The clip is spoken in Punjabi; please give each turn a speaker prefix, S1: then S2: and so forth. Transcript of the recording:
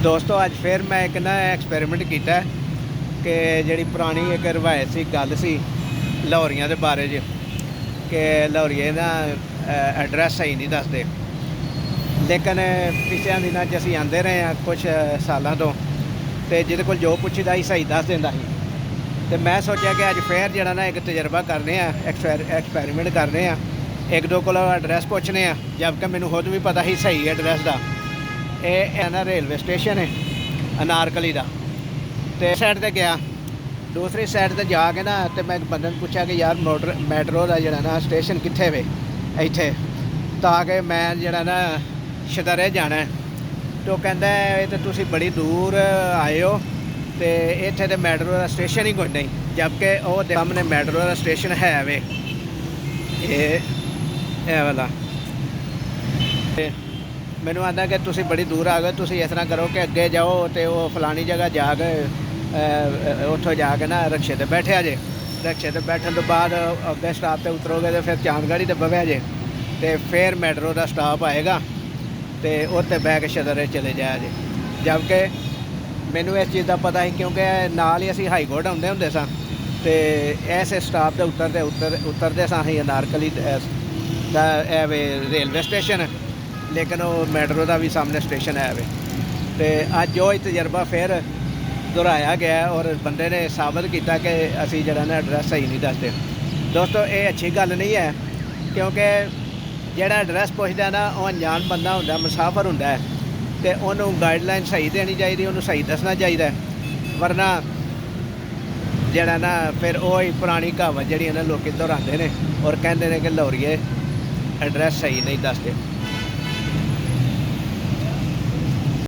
S1: ਦੋਸਤੋ ਅੱਜ ਫਿਰ ਮੈਂ ਇੱਕ ਨਾ ਐਕਸਪੈਰੀਮੈਂਟ ਕੀਤਾ ਕਿ ਜਿਹੜੀ ਪੁਰਾਣੀ ਇੱਕ ਰਵਾਇਤ ਸੀ, ਗੱਲ ਸੀ ਲਾਹੌਰੀਆਂ ਦੇ ਬਾਰੇ 'ਚ ਕਿ ਲਾਹੌਰੀਏ ਦਾ ਐਡਰੈਸ ਸਹੀ ਨਹੀਂ ਦੱਸਦੇ। ਲੇਕਿਨ ਪਿਛਲੇ ਦਿਨਾਂ 'ਚ ਅਸੀਂ ਆਉਂਦੇ ਰਹੇ ਹਾਂ ਕੁਛ ਸਾਲਾਂ ਤੋਂ, ਅਤੇ ਜਿਹਦੇ ਕੋਲ ਜੋ ਪੁੱਛੀਦਾ ਸੀ ਸਹੀ ਦੱਸ ਦਿੰਦਾ ਸੀ। ਅਤੇ ਮੈਂ ਸੋਚਿਆ ਕਿ ਅੱਜ ਫਿਰ ਜਿਹੜਾ ਨਾ ਇੱਕ ਤਜਰਬਾ ਕਰਨੇ ਆ, ਐਕਸਪੈਰੀਮੈਂਟ ਕਰਨੇ ਆ, ਇੱਕ ਦੋ ਕੋਲ ਐਡਰੈਸ ਪੁੱਛਣੇ ਆ, ਜਦਕਿ ਮੈਨੂੰ ਖੁਦ ਵੀ ਪਤਾ ਸੀ ਸਹੀ ਐਡਰੈਸ ਦਾ। ਇਹ ਹੈ ਨਾ ਰੇਲਵੇ ਸਟੇਸ਼ਨ ਹੈ ਅਨਾਰਕਲੀ ਦਾ। ਅਤੇ ਸਾਈਡ 'ਤੇ ਗਿਆ, ਦੂਸਰੀ ਸਾਈਡ 'ਤੇ ਜਾ ਕੇ ਨਾ ਅਤੇ ਮੈਂ ਇੱਕ ਬੰਦੇ ਨੂੰ ਪੁੱਛਿਆ ਕਿ ਯਾਰ ਮੈਟਰੋ ਦਾ ਜਿਹੜਾ ਨਾ ਸਟੇਸ਼ਨ ਕਿੱਥੇ ਵੇ ਇੱਥੇ, ਤਾਂ ਕਿ ਮੈਂ ਜਿਹੜਾ ਨਾ ਸ਼ਦਰੇ ਜਾਣਾ। ਅਤੇ ਉਹ ਕਹਿੰਦਾ ਇਹ ਤਾਂ ਤੁਸੀਂ ਬੜੀ ਦੂਰ ਆਏ ਹੋ ਅਤੇ ਇੱਥੇ ਤਾਂ ਮੈਟਰੋ ਦਾ ਸਟੇਸ਼ਨ ਹੀ ਕੋਈ ਨਹੀਂ, ਜਦਕਿ ਉਹ ਸਾਹਮਣੇ ਮੈਟਰੋ ਦਾ ਸਟੇਸ਼ਨ ਹੈ ਵੇ ਇਹ ਵਾਲਾ। ਅਤੇ ਮੈਨੂੰ ਆਂਦਾ ਕਿ ਤੁਸੀਂ ਬੜੀ ਦੂਰ ਆ ਗਏ, ਤੁਸੀਂ ਇਸ ਤਰ੍ਹਾਂ ਕਰੋ ਕਿ ਅੱਗੇ ਜਾਓ ਅਤੇ ਉਹ ਫਲਾਣੀ ਜਗ੍ਹਾ ਜਾ ਕੇ ਉੱਥੋਂ ਜਾ ਕੇ ਨਾ ਰਕਸ਼ੇ 'ਤੇ ਬੈਠਿਆ ਜੇ। ਰਕਸ਼ੇ 'ਤੇ ਬੈਠਣ ਤੋਂ ਬਾਅਦ ਅੱਗੇ ਸਟਾਪ 'ਤੇ ਉਤਰੋਗੇ ਅਤੇ ਫਿਰ ਚਾਂਦਗੜ੍ਹੀ 'ਤੇ ਬਵਿਆ ਜੇ, ਅਤੇ ਫਿਰ ਮੈਟਰੋ ਦਾ ਸਟਾਪ ਆਏਗਾ ਅਤੇ ਉੱਥੇ ਬਹਿ ਕੇ ਸ਼ਦਰੇ ਚਲੇ ਜਾਇਆ ਜੇ। ਜਦਕਿ ਮੈਨੂੰ ਇਸ ਚੀਜ਼ ਦਾ ਪਤਾ ਸੀ ਕਿਉਂਕਿ ਨਾਲ ਹੀ ਅਸੀਂ ਹਾਈਕੋਰਟ ਆਉਂਦੇ ਹੁੰਦੇ ਸਾਂ ਅਤੇ ਇਸ ਸਟਾਪ ਦੇ ਉਤਰਦੇ ਸਾਂ ਅਸੀਂ ਅਨਾਰਕਲੀ ਦਾ ਇਹ ਵੇ ਰੇਲਵੇ ਸਟੇਸ਼ਨ, ਲੇਕਿਨ ਉਹ ਮੈਟਰੋ ਦਾ ਵੀ ਸਾਹਮਣੇ ਸਟੇਸ਼ਨ ਹੈ ਵੇ। ਅਤੇ ਅੱਜ ਉਹ ਤਜਰਬਾ ਫਿਰ ਦੁਹਰਾਇਆ ਗਿਆ ਔਰ ਬੰਦੇ ਨੇ ਸਾਬਤ ਕੀਤਾ ਕਿ ਅਸੀਂ ਜਿਹੜਾ ਨਾ ਐਡਰੈਸ ਸਹੀ ਨਹੀਂ ਦੱਸਦੇ। ਦੋਸਤੋ ਇਹ ਅੱਛੀ ਗੱਲ ਨਹੀਂ ਹੈ, ਕਿਉਂਕਿ ਜਿਹੜਾ ਐਡਰੈਸ ਪੁੱਛਦਾ ਨਾ ਉਹ ਅਣਜਾਣ ਬੰਦਾ ਹੁੰਦਾ, ਮੁਸਾਫਰ ਹੁੰਦਾ, ਅਤੇ ਉਹਨੂੰ ਗਾਈਡਲਾਈਨ ਸਹੀ ਦੇਣੀ ਚਾਹੀਦੀ, ਉਹਨੂੰ ਸਹੀ ਦੱਸਣਾ ਚਾਹੀਦਾ। ਵਰਨਾ ਜਿਹੜਾ ਨਾ ਫਿਰ ਉਹ ਹੀ ਪੁਰਾਣੀ ਕਹਾਵਤ ਜਿਹੜੀ ਨਾ ਲੋਕ ਦੁਹਰਾਉਂਦੇ ਨੇ ਔਰ ਕਹਿੰਦੇ ਨੇ ਕਿ ਲਾਹੌਰੀਏ ਐਡਰੈਸ ਸਹੀ ਨਹੀਂ ਦੱਸਦੇ।